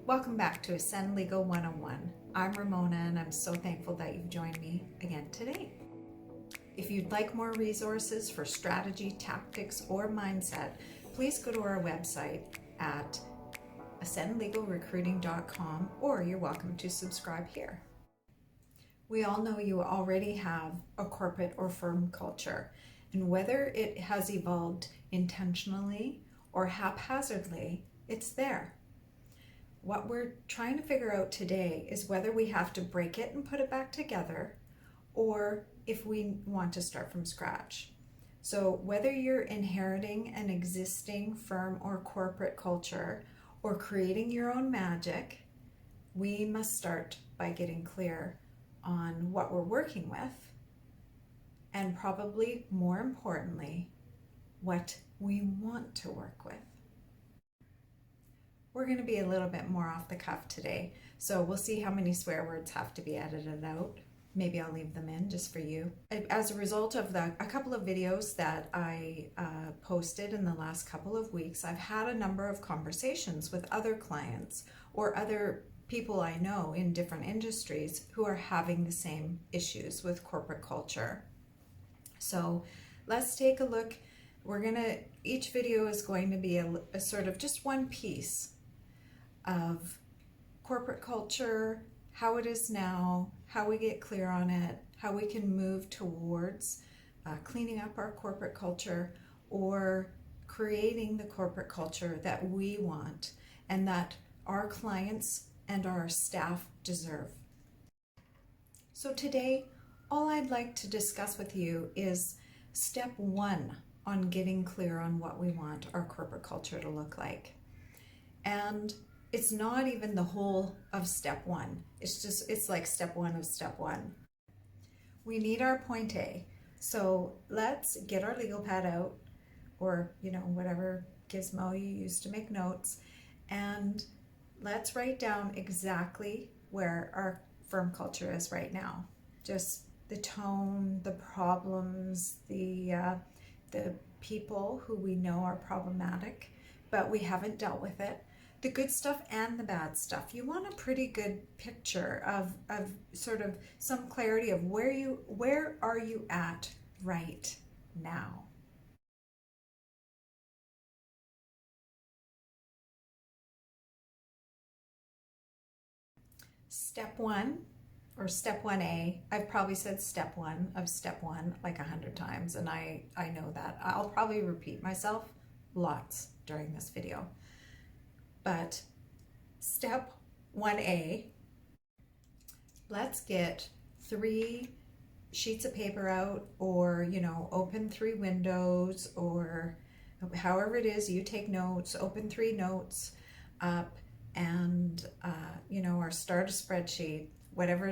Welcome back to Ascend Legal 101. I'm Ramona and I'm so thankful that you've joined me again today. If you'd like more resources for strategy, tactics, or mindset, please go to our website at ascendlegalrecruiting.com, or you're welcome to subscribe here. We all know you already have a corporate or firm culture, and whether it has evolved intentionally or haphazardly, it's there. What we're trying to figure out today is whether we have to break it and put it back together, or if we want to start from scratch. So whether you're inheriting an existing firm or corporate culture or creating your own magic, we must start by getting clear on what we're working with, and probably more importantly, what we want to work with. We're going to be a little bit more off the cuff today, so we'll see how many swear words have to be edited out. Maybe I'll leave them in just for you. As a result of a couple of videos that I posted in the last couple of weeks, I've had a number of conversations with other clients or other people I know in different industries who are having the same issues with corporate culture. So let's take a look. Each video is going to be a sort of just one piece of corporate culture, how it is now, how we get clear on it, how we can move towards cleaning up our corporate culture or creating the corporate culture that we want and that our clients and our staff deserve. So today, all I'd like to discuss with you is step one on getting clear on what we want our corporate culture to look like. And it's not even the whole of step one. It's like step one of step one. We need our point A. So let's get our legal pad out, or whatever gizmo you use to make notes, and let's write down exactly where our firm culture is right now. Just the tone, the problems, the people who we know are problematic, but we haven't dealt with it. The good stuff and the bad stuff. You want a pretty good picture of sort of some clarity of where are you at right now. Step one, or step 1A, I've probably said step one of step one like 100 times, and I know that. I'll probably repeat myself lots during this video. But step 1A, let's get 3 sheets of paper out, or open 3 windows, or however it is you take notes, open 3 notes up, and or start a spreadsheet, however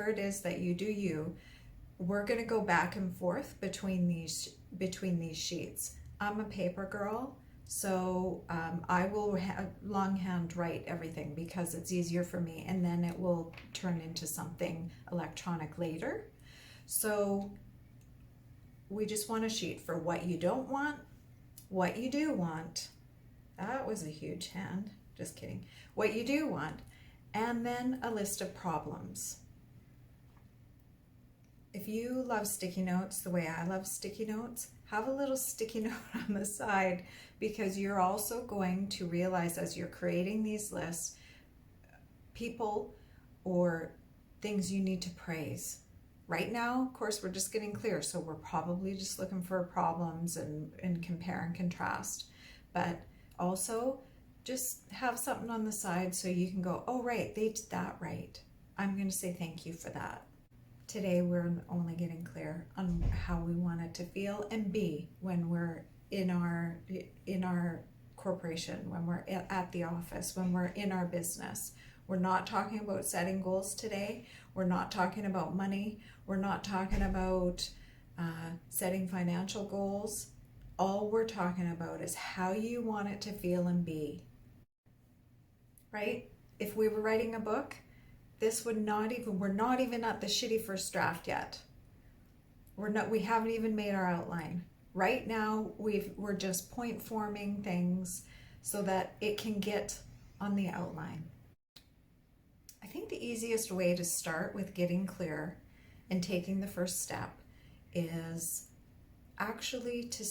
it is that you do. We're going to go back and forth between these sheets. I'm a paper girl, so I will longhand write everything because it's easier for me, and then it will turn into something electronic later. So we just want a sheet for what you don't want, what you do want. That was a huge hand, just kidding. What you do want, and then a list of problems. If you love sticky notes the way I love sticky notes, have a little sticky note on the side, because you're also going to realize as you're creating these lists, people or things you need to praise. Right now, of course, we're just getting clear, so we're probably just looking for problems and compare and contrast. But also, just have something on the side so you can go, oh, right, they did that right. I'm going to say thank you for that. Today, we're only getting clear on how we want it to feel and be when we're in our corporation, when we're at the office, when we're in our business. We're not talking about setting goals today. We're not talking about money. We're not talking about setting financial goals. All we're talking about is how you want it to feel and be. Right? If we were writing a book, we're not even at the shitty first draft yet. We haven't even made our outline. Right now, we're just point forming things so that it can get on the outline. I think the easiest way to start with getting clear and taking the first step is actually to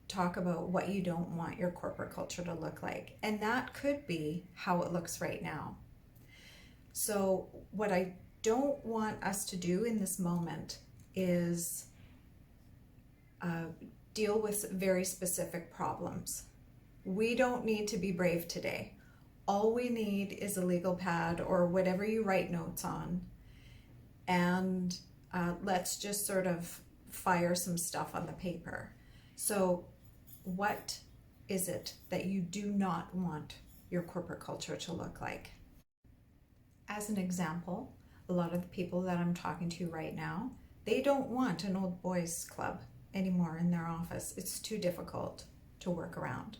talk about what you don't want your corporate culture to look like. And that could be how it looks right now. So what I don't want us to do in this moment is deal with very specific problems. We don't need to be brave today. All we need is a legal pad or whatever you write notes on, and let's just sort of fire some stuff on the paper. So what is it that you do not want your corporate culture to look like? As an example, a lot of the people that I'm talking to right now, they don't want an old boys club anymore in their office. It's too difficult to work around.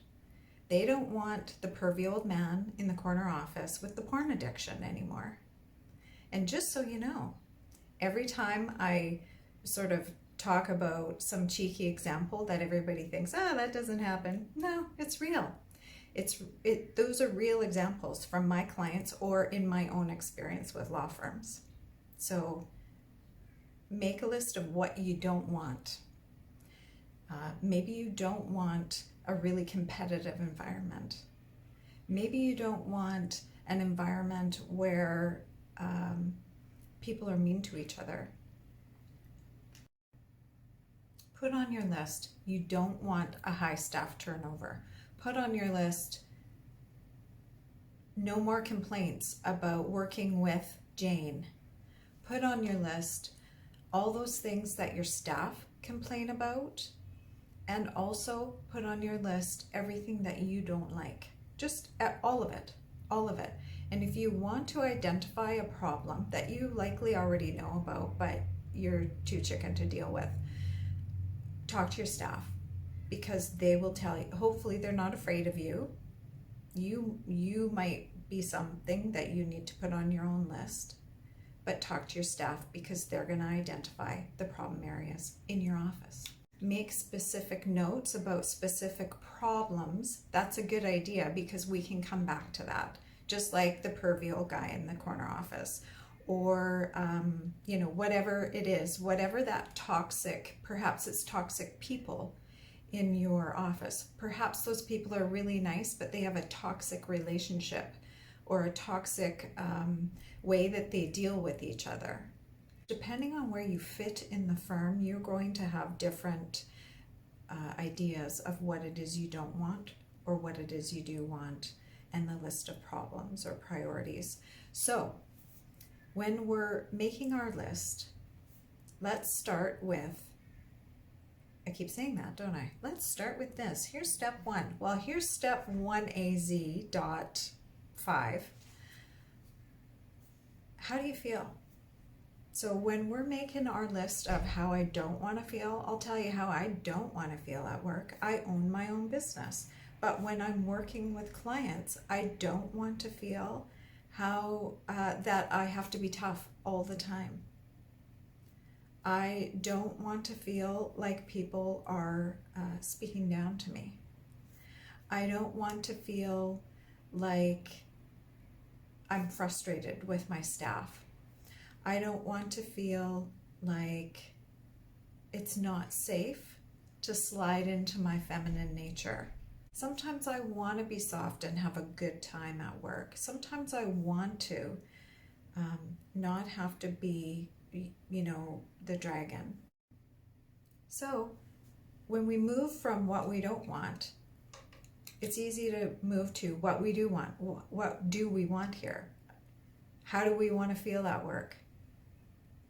They don't want the pervy old man in the corner office with the porn addiction anymore. And just so you know, every time I sort of talk about some cheeky example that everybody thinks, that doesn't happen. No, it's real. Those are real examples from my clients or in my own experience with law firms. So make a list of what you don't want. Maybe you don't want a really competitive environment. Maybe you don't want an environment where people are mean to each other. Put on your list, you don't want a high staff turnover. Put on your list, no more complaints about working with Jane. Put on your list all those things that your staff complain about, and also put on your list everything that you don't like. Just all of it. And if you want to identify a problem that you likely already know about, but you're too chicken to deal with, talk to your staff, because they will tell you. Hopefully they're not afraid of you. You might be something that you need to put on your own list, but talk to your staff because they're going to identify the problem areas in your office. Make specific notes about specific problems. That's a good idea because we can come back to that, just like the pervy old guy in the corner office, or whatever it is, whatever that toxic, perhaps it's toxic people in your office. Perhaps those people are really nice, but they have a toxic relationship or a toxic way that they deal with each other. Depending on where you fit in the firm, you're going to have different ideas of what it is you don't want or what it is you do want, and the list of problems or priorities. So when we're making our list, let's start with, I keep saying that, don't I? Let's start with this. Here's step 1. Well, here's step 1AZ.5. How do you feel? So when we're making our list of how I don't want to feel, I'll tell you how I don't want to feel at work. I own my own business. But when I'm working with clients, I don't want to feel how that I have to be tough all the time. I don't want to feel like people are speaking down to me. I don't want to feel like I'm frustrated with my staff. I don't want to feel like it's not safe to slide into my feminine nature. Sometimes I want to be soft and have a good time at work. Sometimes I want to not have to be, the dragon. So when we move from what we don't want, it's easy to move to what we do want. What do we want here? How do we want to feel at work?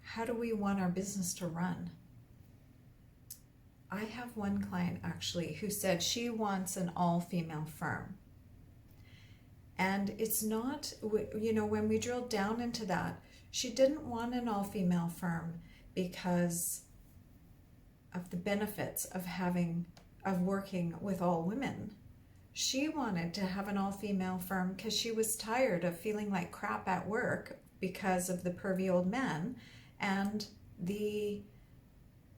How do we want our business to run? I have one client actually who said she wants an all-female firm. And it's not, when we drilled down into that, she didn't want an all-female firm because of the benefits of working with all women. She wanted to have an all-female firm because she was tired of feeling like crap at work because of the pervy old men and the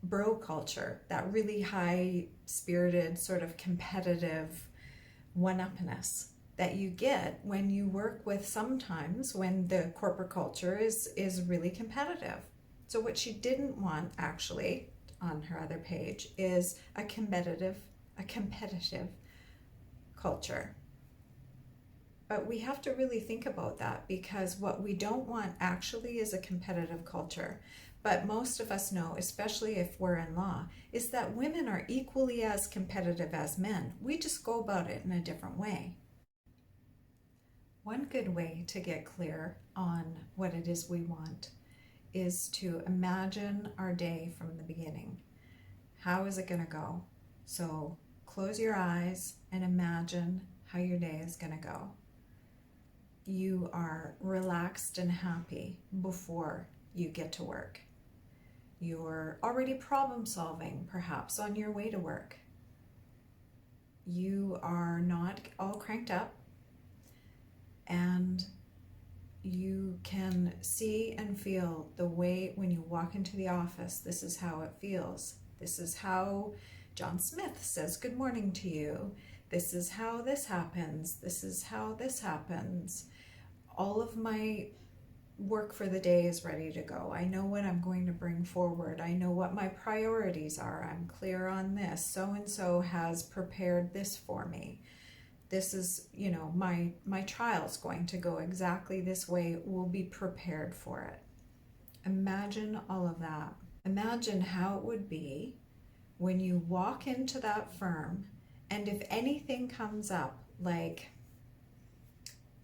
bro culture, that really high-spirited, sort of competitive one-upness. that you get when you work with, sometimes when the corporate culture is really competitive. So what she didn't want, actually, on her other page, is a competitive culture. But we have to really think about that, because what we don't want actually is a competitive culture. But most of us know, especially if we're in law, is that women are equally as competitive as men. We just go about it in a different way. One good way to get clear on what it is we want is to imagine our day from the beginning. How is it going to go? So close your eyes and imagine how your day is going to go. You are relaxed and happy before you get to work. You're already problem solving, perhaps on your way to work. You are not all cranked up, and you can see and feel the way when you walk into the office. This is how it feels. This is how John Smith says good morning to you. This is how this happens. This is how this happens. All of my work for the day is ready to go. I know what I'm going to bring forward. I know what my priorities are. I'm clear on this. So-and-so has prepared this for me. This is, my trial's going to go exactly this way. We'll be prepared for it. Imagine all of that. Imagine how it would be when you walk into that firm, and if anything comes up like,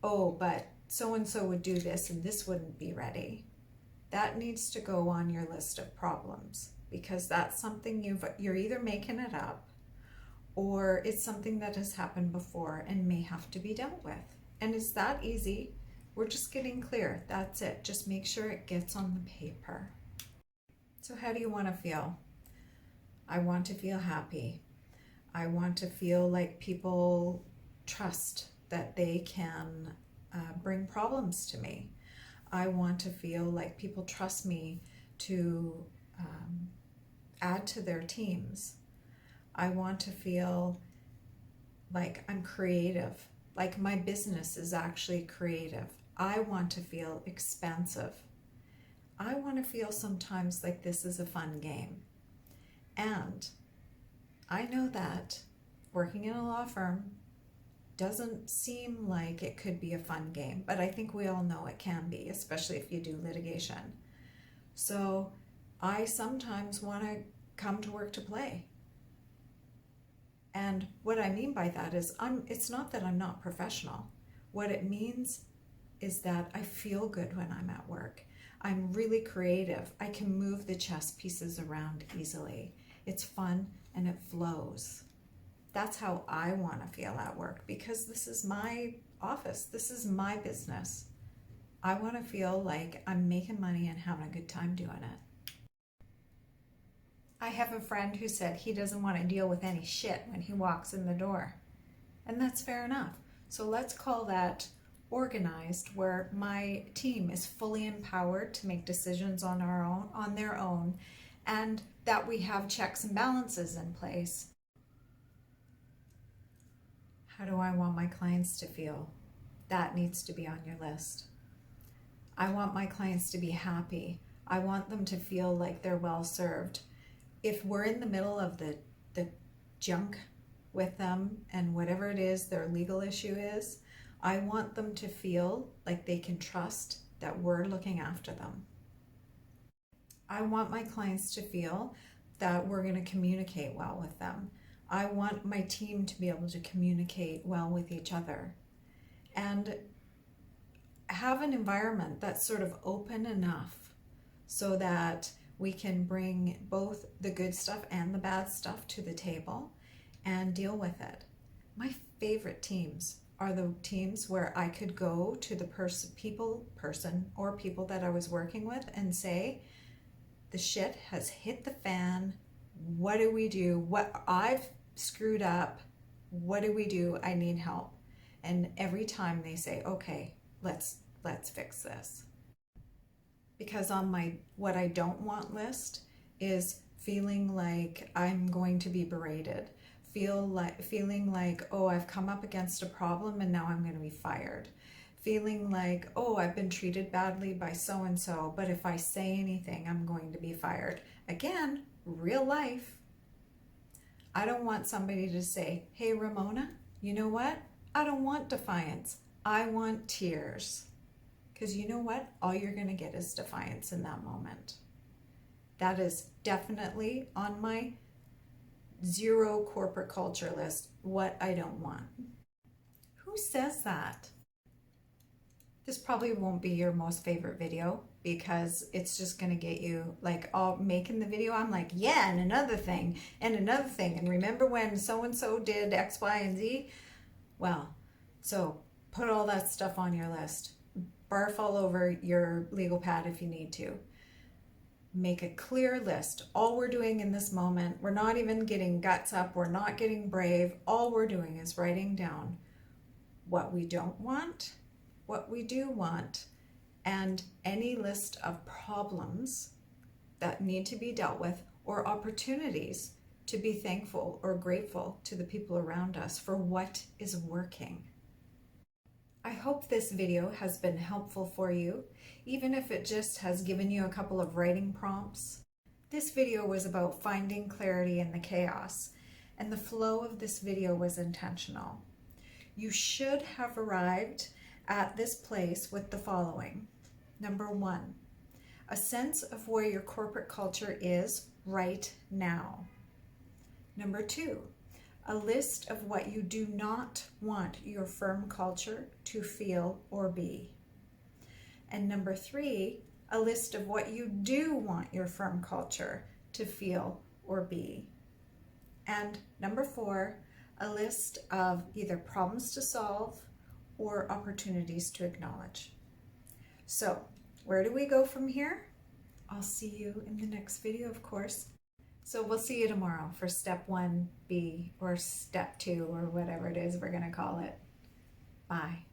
oh, but so-and-so would do this and this wouldn't be ready, that needs to go on your list of problems, because that's something you're either making it up, or it's something that has happened before and may have to be dealt with. And it's that easy. We're just getting clear. That's it. Just make sure it gets on the paper. So how do you want to feel? I want to feel happy. I want to feel like people trust that they can bring problems to me. I want to feel like people trust me to add to their teams. I want to feel like I'm creative, like my business is actually creative. I want to feel expansive. I want to feel sometimes like this is a fun game. And I know that working in a law firm doesn't seem like it could be a fun game, but I think we all know it can be, especially if you do litigation. So I sometimes want to come to work to play. And what I mean by that is it's not that I'm not professional. What it means is that I feel good when I'm at work. I'm really creative. I can move the chess pieces around easily. It's fun and it flows. That's how I want to feel at work, because this is my office. This is my business. I want to feel like I'm making money and having a good time doing it. I have a friend who said he doesn't want to deal with any shit when he walks in the door. And that's fair enough. So let's call that organized, where my team is fully empowered to make decisions on their own, and that we have checks and balances in place. How do I want my clients to feel? That needs to be on your list. I want my clients to be happy. I want them to feel like they're well served. If we're in the middle of the junk with them and whatever it is their legal issue is, I want them to feel like they can trust that we're looking after them. I want my clients to feel that we're going to communicate well with them. I want my team to be able to communicate well with each other and have an environment that's sort of open enough so that we can bring both the good stuff and the bad stuff to the table and deal with it. My favorite teams are the teams where I could go to the people that I was working with and say, the shit has hit the fan. What do we do? What I've screwed up. What do we do? I need help. And every time they say, okay, let's fix this. Because on my what I don't want list is feeling like I'm going to be berated, feeling like, oh, I've come up against a problem and now I'm going to be fired. Feeling like, oh, I've been treated badly by so-and-so, but if I say anything, I'm going to be fired. Again, real life. I don't want somebody to say, hey, Ramona, you know what? I don't want defiance. I want tears. Because you know what? All you're going to get is defiance in that moment. That is definitely on my 0 corporate culture list, what I don't want. Who says that? This probably won't be your most favorite video because it's just going to get you like all making the video. I'm like, yeah, and another thing and another thing. And remember when so-and-so did X, Y, and Z? Well, so put all that stuff on your list. Barf all over your legal pad if you need to. Make a clear list. All we're doing in this moment, we're not even getting guts up. We're not getting brave. All we're doing is writing down what we don't want, what we do want, and any list of problems that need to be dealt with or opportunities to be thankful or grateful to the people around us for what is working. I hope this video has been helpful for you, even if it just has given you a couple of writing prompts. This video was about finding clarity in the chaos, and the flow of this video was intentional. You should have arrived at this place with the following. Number 1, a sense of where your corporate culture is right now. Number 2, a list of what you do not want your firm culture to feel or be. And number 3, a list of what you do want your firm culture to feel or be. And number 4, a list of either problems to solve or opportunities to acknowledge. So, where do we go from here? I'll see you in the next video, of course. So we'll see you tomorrow for step 1B or step 2 or whatever it is we're going to call it. Bye.